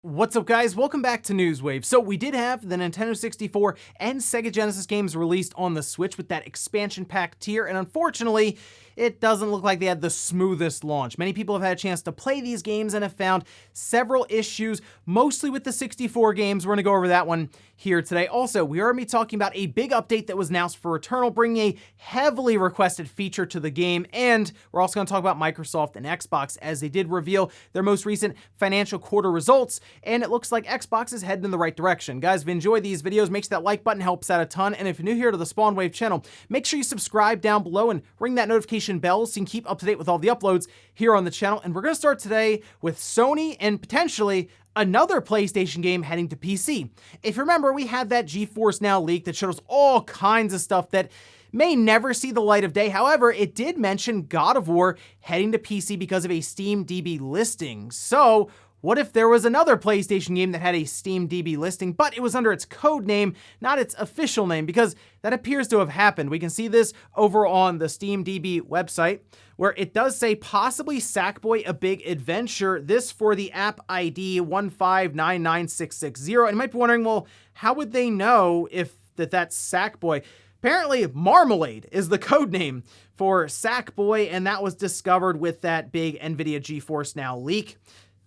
What's up, guys? Welcome back to Newswave. So we did have the Nintendo 64 and Sega Genesis games released on the Switch with that expansion pack tier, and unfortunately, it doesn't look like they had the smoothest launch. Many people have had a chance to play these games and have found several issues, mostly with the 64 games. We're going to go over that one here today. Also, we are going to be talking about a big update that was announced for Returnal, bringing a heavily requested feature to the game, and we're also going to talk about Microsoft and Xbox as they did reveal their most recent financial quarter results, and it looks like Xbox is heading in the right direction. Guys, if you enjoy these videos, make sure that like button helps out a ton, and if you're new here to the Spawnwave channel, make sure you subscribe down below and ring that notification bell so you can keep up to date with all the uploads here on the channel. And we're going to start today with Sony and potentially another PlayStation game heading to PC. If you remember, we had that GeForce Now leak that showed us all kinds of stuff that may never see the light of day. However, it did mention God of War heading to PC because of a SteamDB listing. So what if there was another PlayStation game that had a SteamDB listing, but it was under its code name, not its official name? Because that appears to have happened. We can see this over on the SteamDB website, where it does say possibly Sackboy: A Big Adventure, this for the app ID 1599660. And you might be wondering, well, how would they know if that's Sackboy? Apparently, Marmalade is the code name for Sackboy, and that was discovered with that big NVIDIA GeForce Now leak.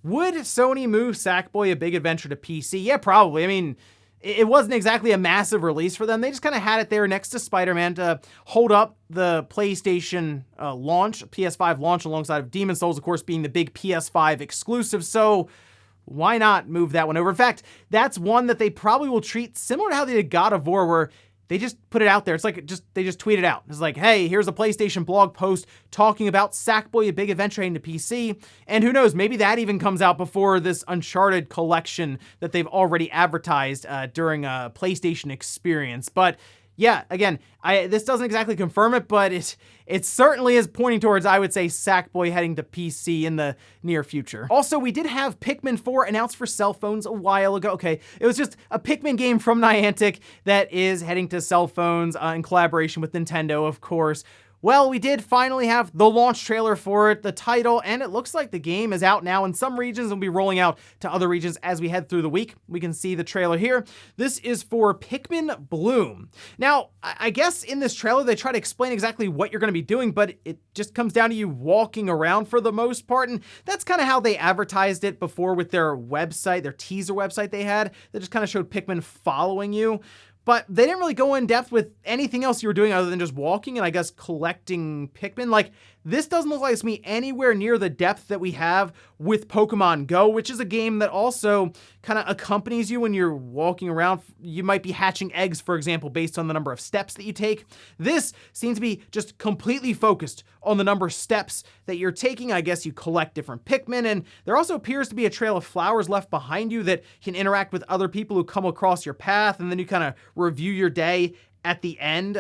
Would Sony move Sackboy: A Big Adventure to PC? Yeah, probably. I mean, it wasn't exactly a massive release for them. They just kind of had it there next to Spider-Man to hold up the PlayStation launch, PS5 launch, alongside of Demon's Souls, of course, being the big PS5 exclusive. So why not move that one over? In fact, that's one that they probably will treat similar to how they did God of War, where they just put it out there. It's like they just tweet it out. It's like, hey, here's a PlayStation blog post talking about Sackboy: A Big Adventure into PC. And who knows, maybe that even comes out before this Uncharted collection that they've already advertised during a PlayStation experience. But yeah, again, this doesn't exactly confirm it, but it certainly is pointing towards, I would say, Sackboy heading to PC in the near future. Also, we did have Pikmin 4 announced for cell phones a while ago. Okay, it was just a Pikmin game from Niantic that is heading to cell phones in collaboration with Nintendo, of course. Well, we did finally have the launch trailer for it, the title, and it looks like the game is out now in some regions and will be rolling out to other regions as we head through the week. We can see the trailer here. This is for Pikmin Bloom. Now, I guess in this trailer, they try to explain exactly what you're going to be doing, but it just comes down to you walking around for the most part, and that's kind of how they advertised it before with their website, their teaser website they had, that just kind of showed Pikmin following you. But they didn't really go in depth with anything else you were doing other than just walking and I guess collecting Pikmin. Like, this doesn't look like it's me anywhere near the depth that we have with Pokemon Go, which is a game that also kind of accompanies you when you're walking around. You might be hatching eggs, for example, based on the number of steps that you take. This seems to be just completely focused on the number of steps that you're taking. I guess you collect different Pikmin, and there also appears to be a trail of flowers left behind you that can interact with other people who come across your path, and then you kind of review your day at the end.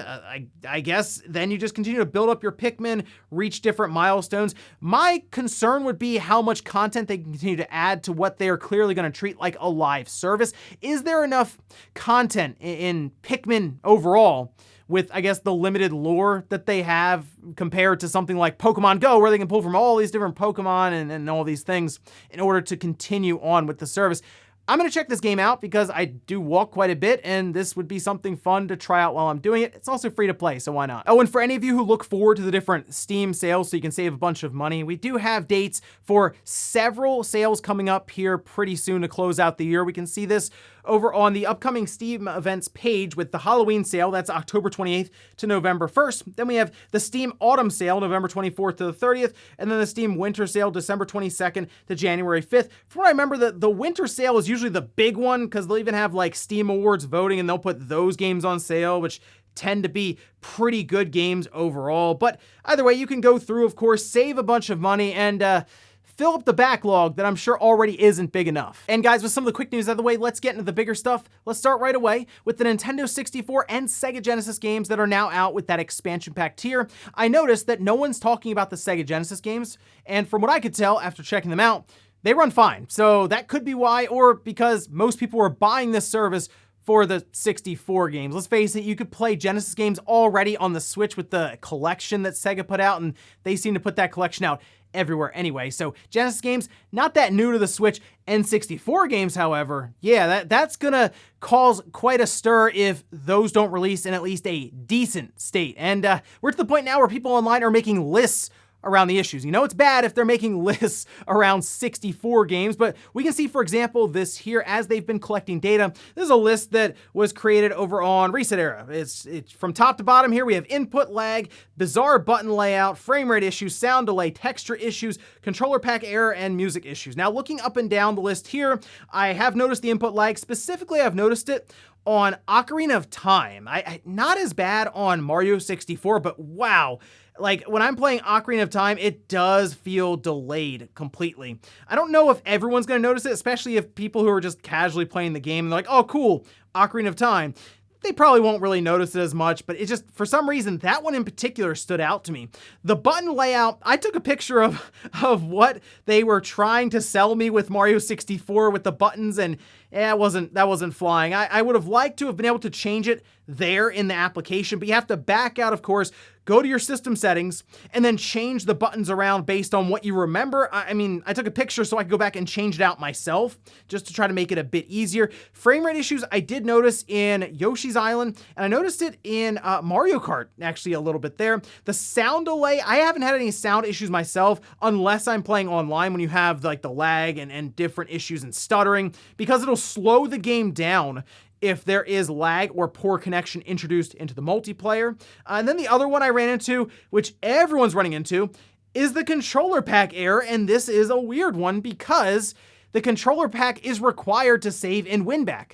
I guess then you just continue to build up your Pikmin, reach different milestones. My concern would be how much content they can continue to add to what they are clearly going to treat like a live service. Is there enough content in Pikmin overall with, I guess, the limited lore that they have compared to something like Pokemon Go, where they can pull from all these different Pokemon and all these things in order to continue on with the service? I'm going to check this game out because I do walk quite a bit, and this would be something fun to try out while I'm doing it. It's also free to play, so why not? Oh, and for any of you who look forward to the different Steam sales so you can save a bunch of money, we do have dates for several sales coming up here pretty soon to close out the year. We can see this over on the upcoming Steam events page with the Halloween sale. That's October 28th to November 1st. Then we have the Steam Autumn sale, November 24th to the 30th, and then the Steam Winter sale, December 22nd to January 5th. From what I remember, the Winter sale is usually the big one because they'll even have like Steam Awards voting, and they'll put those games on sale, which tend to be pretty good games overall. But either way, you can go through, of course, save a bunch of money, and fill up the backlog that I'm sure already isn't big enough. And guys, with some of the quick news out of the way, let's get into the bigger stuff. Let's start right away with the Nintendo 64 and Sega Genesis games that are now out with that expansion pack tier. I noticed that no one's talking about the Sega Genesis games, and from what I could tell after checking them out, they run fine. So that could be why, or because most people were buying this service for the 64 games. Let's face it, you could play Genesis games already on the Switch with the collection that Sega put out, and they seem to put that collection out everywhere anyway. So Genesis games, not that new to the Switch. N64 games, however, yeah, that's gonna cause quite a stir if those don't release in at least a decent state. And we're to the point now where people online are making lists around the issues. You know it's bad if they're making lists around 64 games, but we can see, for example, this here as they've been collecting data. This is a list that was created over on Reset Era. It's from top to bottom here. We have input lag, bizarre button layout, frame rate issues, sound delay, texture issues, controller pack error, and music issues. Now, looking up and down the list here, I have noticed the input lag. Specifically, I've noticed it on Ocarina of Time. Not as bad on Mario 64, but wow. Like, when I'm playing Ocarina of Time, it does feel delayed completely. I don't know if everyone's going to notice it, especially if people who are just casually playing the game, and they're like, oh, cool, Ocarina of Time. They probably won't really notice it as much, but it just, for some reason, that one in particular stood out to me. The button layout, I took a picture of what they were trying to sell me with Mario 64 with the buttons, and that wasn't flying. I would have liked to have been able to change it there in the application, but you have to back out, of course, go to your system settings, and then change the buttons around based on what you remember. I mean, I took a picture so I could go back and change it out myself, just to try to make it a bit easier. Frame rate issues I did notice in Yoshi's Island, and I noticed it in Mario Kart, actually, a little bit there. The sound delay, I haven't had any sound issues myself, unless I'm playing online when you have like the lag and different issues and stuttering, because it'll slow the game down if there is lag or poor connection introduced into the multiplayer. And then the other one I ran into, which everyone's running into, is the controller pack error, and this is a weird one because the controller pack is required to save in WinBack.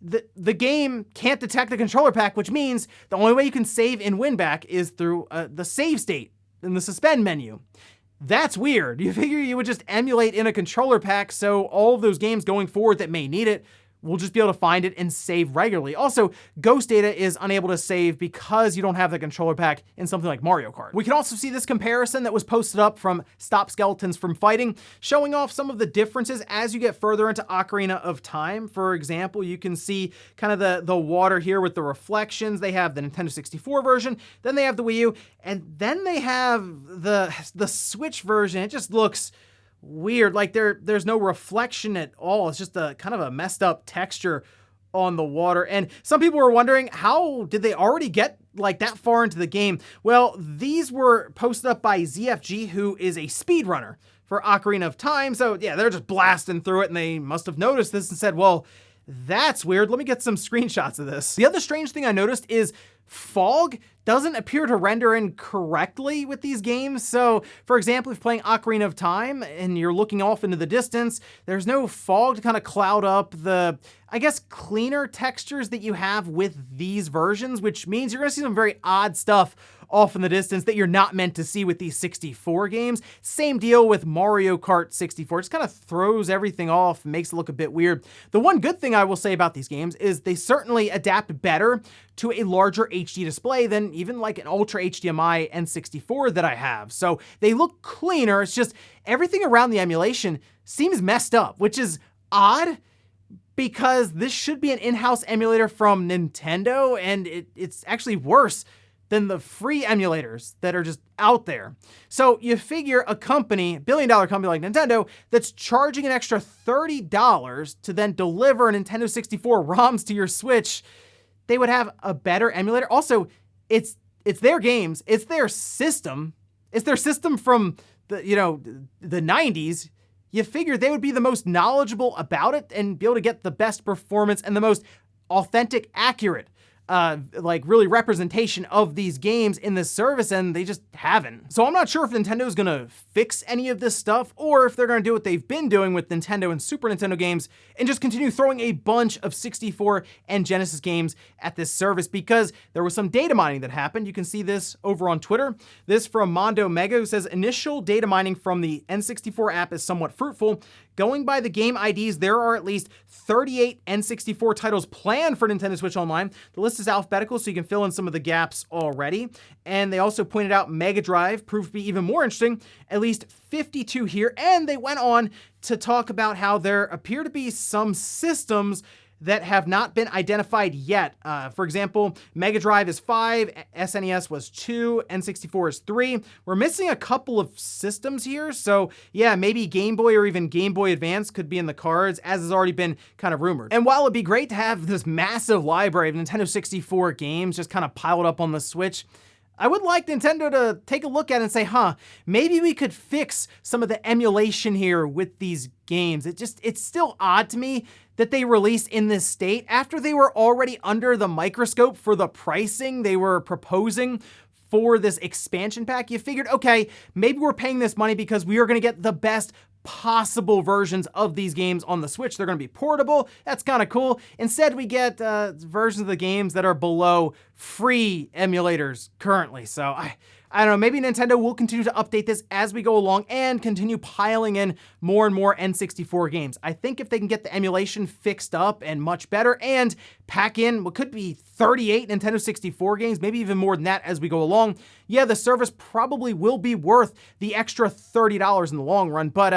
The game can't detect the controller pack, which means the only way you can save in WinBack is through the save state in the suspend menu. That's weird. You figure you would just emulate in a controller pack so all of those games going forward that may need it we'll just be able to find it and save regularly. Also, Ghost Data is unable to save because you don't have the controller pack in something like Mario Kart. We can also see this comparison that was posted up from Stop Skeletons from Fighting, showing off some of the differences as you get further into Ocarina of Time. For example, you can see kind of the water here with the reflections. They have the Nintendo 64 version, then they have the Wii U, and then they have the Switch version. It just looks weird, like there's no reflection at all. It's just a kind of a messed up texture on the water. And some people were wondering, how did they already get like that far into the game? Well, these were posted up by ZFG, who is a speedrunner for Ocarina of Time. So yeah, they're just blasting through it, and they must have noticed this and said, well, that's weird. Let me get some screenshots of this. The other strange thing I noticed is fog doesn't appear to render in correctly with these games. So, for example, if you're playing Ocarina of Time and you're looking off into the distance, there's no fog to kind of cloud up the, I guess, cleaner textures that you have with these versions, which means you're gonna see some very odd stuff off in the distance that you're not meant to see with these 64 games. Same deal with Mario Kart 64. It just kind of throws everything off, makes it look a bit weird. The one good thing I will say about these games is they certainly adapt better to a larger HD display than even like an Ultra HDMI N64 that I have. So they look cleaner. It's just everything around the emulation seems messed up, which is odd because this should be an in-house emulator from Nintendo, and it's actually worse than the free emulators that are just out there. So you figure a company, billion-dollar company like Nintendo, that's charging an extra $30 to then deliver a Nintendo 64 ROMs to your Switch, they would have a better emulator. Also, it's their games, it's their system from the 90s. You figure they would be the most knowledgeable about it and be able to get the best performance and the most authentic, accurate really representation of these games in this service, and they just haven't. So I'm not sure if Nintendo's gonna fix any of this stuff, or if they're gonna do what they've been doing with Nintendo and Super Nintendo games and just continue throwing a bunch of 64 and Genesis games at this service, because there was some data mining that happened. You can see this over on Twitter. This from Mondo Mega, who says initial data mining from the N64 app is somewhat fruitful. Going by the game IDs, there are at least 38 N64 titles planned for Nintendo Switch Online. The list is alphabetical, so you can fill in some of the gaps already. And they also pointed out Mega Drive proved to be even more interesting, at least 52 here. And they went on to talk about how there appear to be some systems that have not been identified yet. For example, Mega Drive is 5, SNES was 2, N64 is 3. We're missing a couple of systems here, so yeah, maybe Game Boy or even Game Boy Advance could be in the cards, as has already been kind of rumored. And while it'd be great to have this massive library of Nintendo 64 games just kind of piled up on the Switch, I would like Nintendo to take a look at it and say, maybe we could fix some of the emulation here with these games. It's still odd to me that they released in this state after they were already under the microscope for the pricing they were proposing for this expansion pack. You figured, okay, maybe we're paying this money because we are going to get the best possible versions of these games on the Switch. They're going to be portable. That's kind of cool. Instead, we get versions of the games that are below free emulators currently. So I don't know, maybe Nintendo will continue to update this as we go along and continue piling in more and more N64 games. I think if they can get the emulation fixed up and much better and pack in what could be 38 Nintendo 64 games, maybe even more than that as we go along, yeah, the service probably will be worth the extra $30 in the long run. But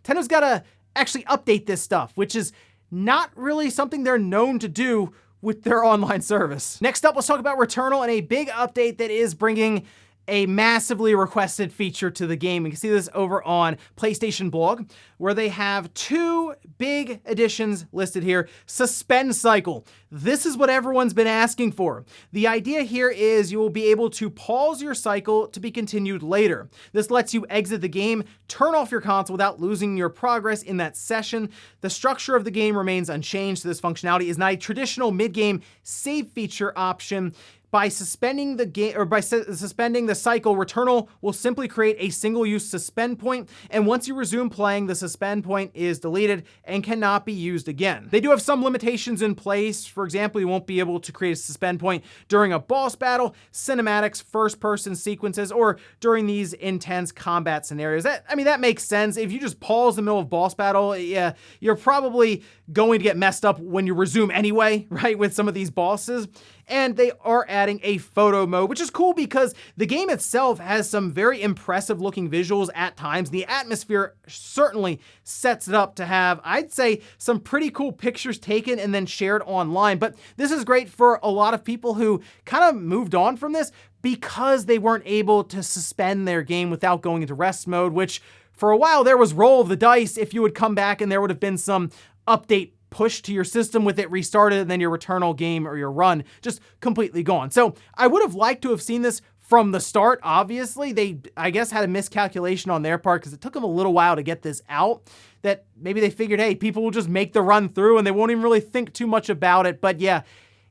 Nintendo's got to actually update this stuff, which is not really something they're known to do with their online service. Next up, let's talk about Returnal and a big update that is bringing a massively requested feature to the game. You can see this over on PlayStation Blog, where they have two big additions listed here. Suspend cycle. This is what everyone's been asking for. The idea here is you will be able to pause your cycle to be continued later. This lets you exit the game, turn off your console without losing your progress in that session. The structure of the game remains unchanged, so this functionality is not a traditional mid-game save feature option. By suspending the game, or by suspending the cycle, Returnal will simply create a single-use suspend point, and once you resume playing, the suspend point is deleted and cannot be used again. They do have some limitations in place. For example, you won't be able to create a suspend point during a boss battle, cinematics, first-person sequences, or during these intense combat scenarios. That makes sense. If you just pause in the middle of boss battle, yeah, you're probably going to get messed up when you resume anyway, right, with some of these bosses. And they are adding a photo mode, which is cool because the game itself has some very impressive looking visuals at times. The atmosphere certainly sets it up to have, I'd say, some pretty cool pictures taken and then shared online. But this is great for a lot of people who kind of moved on from this because they weren't able to suspend their game without going into rest mode, which for a while there was roll of the dice if you would come back and there would have been some update push to your system with it restarted and then your Returnal game or your run just completely gone. So I would have liked to have seen this from the start. Obviously, they, I guess, had a miscalculation on their part because it took them a little while to get this out, that maybe they figured, hey, people will just make the run through and they won't even really think too much about it. But yeah,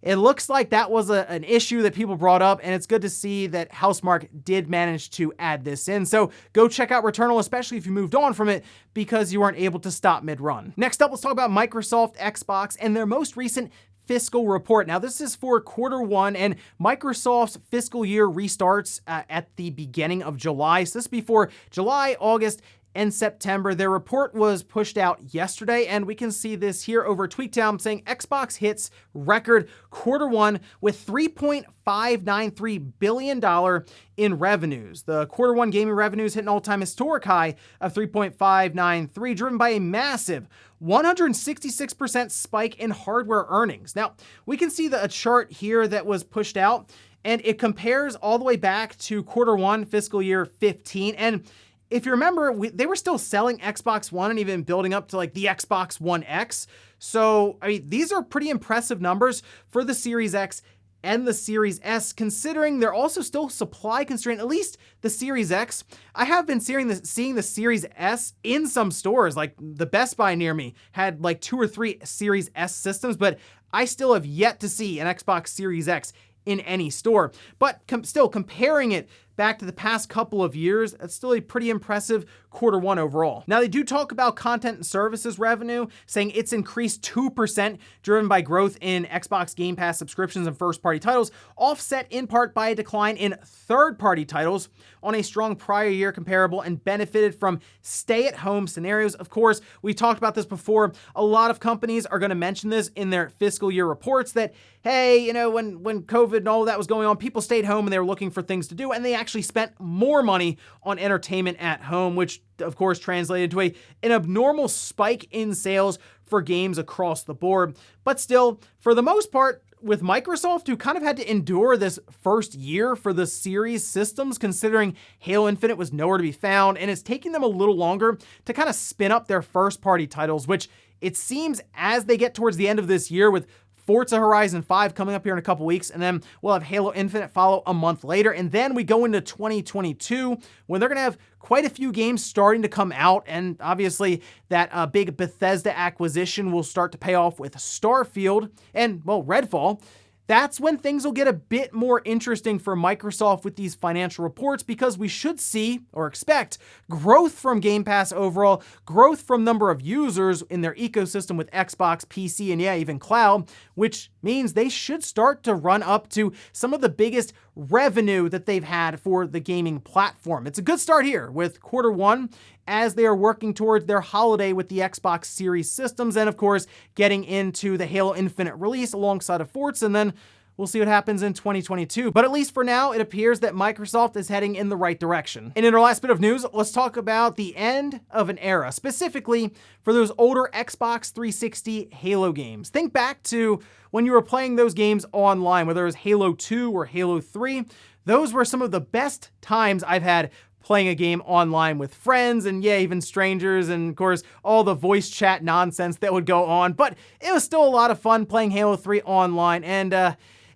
it looks like that was an issue that people brought up, and it's good to see that Housemarque did manage to add this in. So go check out Returnal, especially if you moved on from it because you weren't able to stop mid-run. Next up, let's talk about Microsoft, Xbox, and their most recent fiscal report. Now, this is for Q1, and Microsoft's fiscal year restarts at the beginning of July. So this is before July, August, and September. Their report was pushed out yesterday, and we can see this here over Tweaktown saying Xbox hits record Q1 with $3.593 billion in revenues. The Q1 gaming revenues hit an all-time historic high of $3.593, driven by a massive 166% spike in hardware earnings. Now, we can see a chart here that was pushed out, and it compares all the way back to Q1 fiscal year 15, and if you remember, they were still selling Xbox One and even building up to like the Xbox One X. So, these are pretty impressive numbers for the Series X and the Series S, considering they're also still supply constrained, at least the Series X. I have been seeing the Series S in some stores, like the Best Buy near me had like 2 or 3 Series S systems, but I still have yet to see an Xbox Series X in any store. But still, comparing it back to the past couple of years, that's still a pretty impressive Q1 overall. Now, they do talk about content and services revenue, saying it's increased 2%, driven by growth in Xbox Game Pass subscriptions and first-party titles, offset in part by a decline in third-party titles on a strong prior year comparable and benefited from stay-at-home scenarios. Of course, we talked about this before. A lot of companies are going to mention this in their fiscal year reports that, hey, when COVID and all that was going on, people stayed home and they were looking for things to do, and they actually spent more money on entertainment at home, which of course translated to an abnormal spike in sales for games across the board. But still, for the most part, with Microsoft, who kind of had to endure this first year for the series systems, considering Halo Infinite was nowhere to be found, and it's taking them a little longer to kind of spin up their first-party titles, which it seems as they get towards the end of this year with Forza Horizon 5 coming up here in a couple weeks, and then we'll have Halo Infinite follow a month later, and then we go into 2022 when they're going to have quite a few games starting to come out, and obviously that big Bethesda acquisition will start to pay off with Starfield and, well, Redfall. That's when things will get a bit more interesting for Microsoft with these financial reports, because we should see or expect growth from Game Pass overall, growth from number of users in their ecosystem with Xbox, PC, and yeah, even cloud, which means they should start to run up to some of the biggest revenue that they've had for the gaming platform. It's a good start here with Q1 as they are working towards their holiday with the Xbox Series systems, and of course, getting into the Halo Infinite release alongside of Forza, and then we'll see what happens in 2022. But at least for now, it appears that Microsoft is heading in the right direction. And in our last bit of news, let's talk about the end of an era, specifically for those older Xbox 360 Halo games. Think back to when you were playing those games online, whether it was Halo 2 or Halo 3. Those were some of the best times I've had playing a game online with friends and yeah, even strangers, and of course, all the voice chat nonsense that would go on. But it was still a lot of fun playing Halo 3 online, and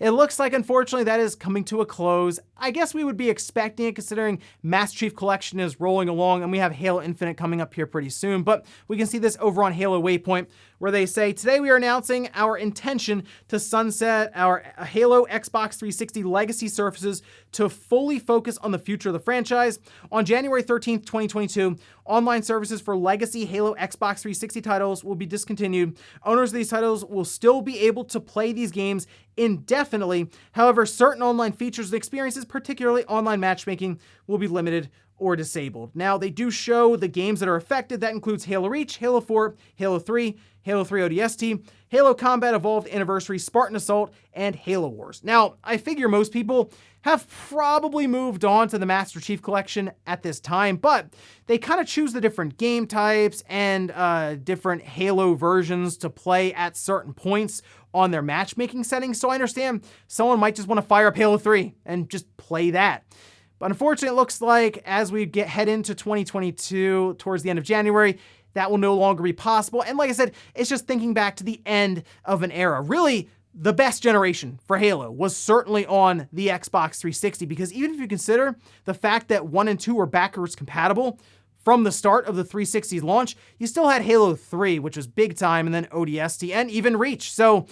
it looks like, unfortunately, that is coming to a close. I guess we would be expecting it, considering Master Chief Collection is rolling along and we have Halo Infinite coming up here pretty soon. But we can see this over on Halo Waypoint, where they say, today we are announcing our intention to sunset our Halo Xbox 360 legacy services to fully focus on the future of the franchise. On January 13th, 2022, online services for legacy Halo Xbox 360 titles will be discontinued. Owners of these titles will still be able to play these games indefinitely. However, certain online features and experiences, particularly online matchmaking, will be limited or disabled. Now, they do show the games that are affected. That includes Halo Reach, Halo 4, Halo 3, Halo 3 ODST, Halo Combat Evolved Anniversary, Spartan Assault, and Halo Wars. Now, I figure most people have probably moved on to the Master Chief Collection at this time, but they kind of choose the different game types and different Halo versions to play at certain points on their matchmaking settings. So I understand someone might just want to fire up Halo 3 and just play that. But unfortunately, it looks like as we head into 2022, towards the end of January, that will no longer be possible. And like I said, it's just thinking back to the end of an era. Really, the best generation for Halo was certainly on the Xbox 360, because even if you consider the fact that 1 and 2 were backwards compatible from the start of the 360's launch, you still had Halo 3, which was big time, and then ODST, and even Reach. So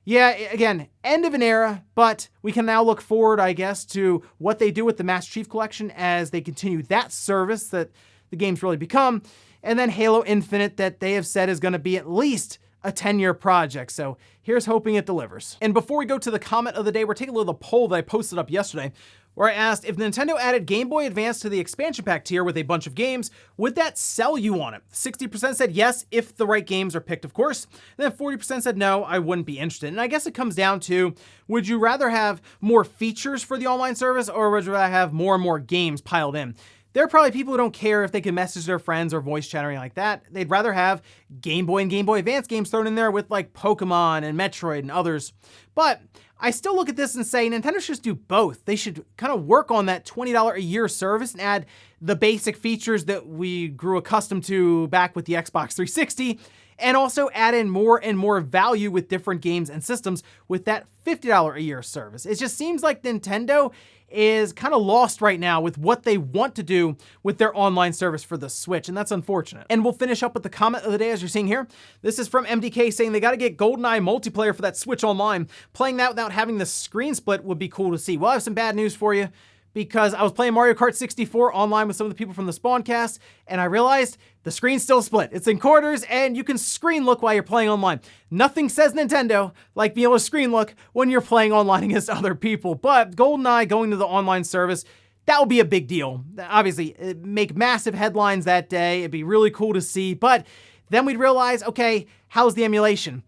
yeah, again, end of an era, but we can now look forward, I guess, to what they do with the Master Chief Collection as they continue that service that the game's really become, and then Halo Infinite that they have said is going to be at least a 10-year project. So here's hoping it delivers. And before we go to the comment of the day, we're taking a look at the poll that I posted up yesterday, where I asked, if Nintendo added Game Boy Advance to the expansion pack tier with a bunch of games, would that sell you on it? 60% said yes, if the right games are picked, of course. And then 40% said no, I wouldn't be interested. And I guess it comes down to, would you rather have more features for the online service, or would you rather have more and more games piled in? There are probably people who don't care if they can message their friends or voice chat or anything like that. They'd rather have Game Boy and Game Boy Advance games thrown in there with like Pokemon and Metroid and others. But I still look at this and say Nintendo should just do both. They should kind of work on that $20 a year service and add the basic features that we grew accustomed to back with the Xbox 360, and also add in more and more value with different games and systems with that $50 a year service. It just seems like Nintendo is kind of lost right now with what they want to do with their online service for the Switch, and that's unfortunate. And we'll finish up with the comment of the day, as you're seeing here. This is from MDK saying they got to get GoldenEye multiplayer for that Switch Online. Playing that without having the screen split would be cool to see. Well, I have some bad news for you, because I was playing Mario Kart 64 online with some of the people from the Spawncast, and I realized the screen's still split. It's in quarters, and you can screen look while you're playing online. Nothing says Nintendo like being able to screen look when you're playing online against other people. But GoldenEye going to the online service, that would be a big deal. Obviously, it'd make massive headlines that day. It'd be really cool to see. But then we'd realize, okay, how's the emulation?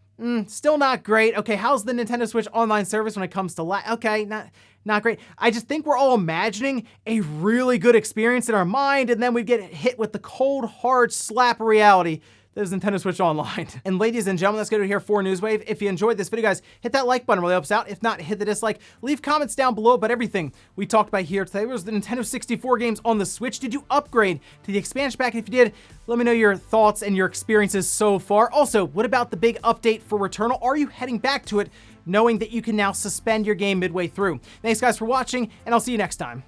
Still not great. Okay, how's the Nintendo Switch online service when it comes to okay, not great. I just think we're all imagining a really good experience in our mind, and then we get hit with the cold, hard slap of reality There's Nintendo Switch Online. And ladies and gentlemen, that's going to do it here for Newswave. If you enjoyed this video, guys, hit that like button, really helps out. If not, hit the dislike. Leave comments down below about everything we talked about here today. Was the Nintendo 64 games on the Switch? Did you upgrade to the expansion pack? If you did, let me know your thoughts and your experiences so far. Also, what about the big update for Returnal? Are you heading back to it, knowing that you can now suspend your game midway through? Thanks, guys, for watching, and I'll see you next time.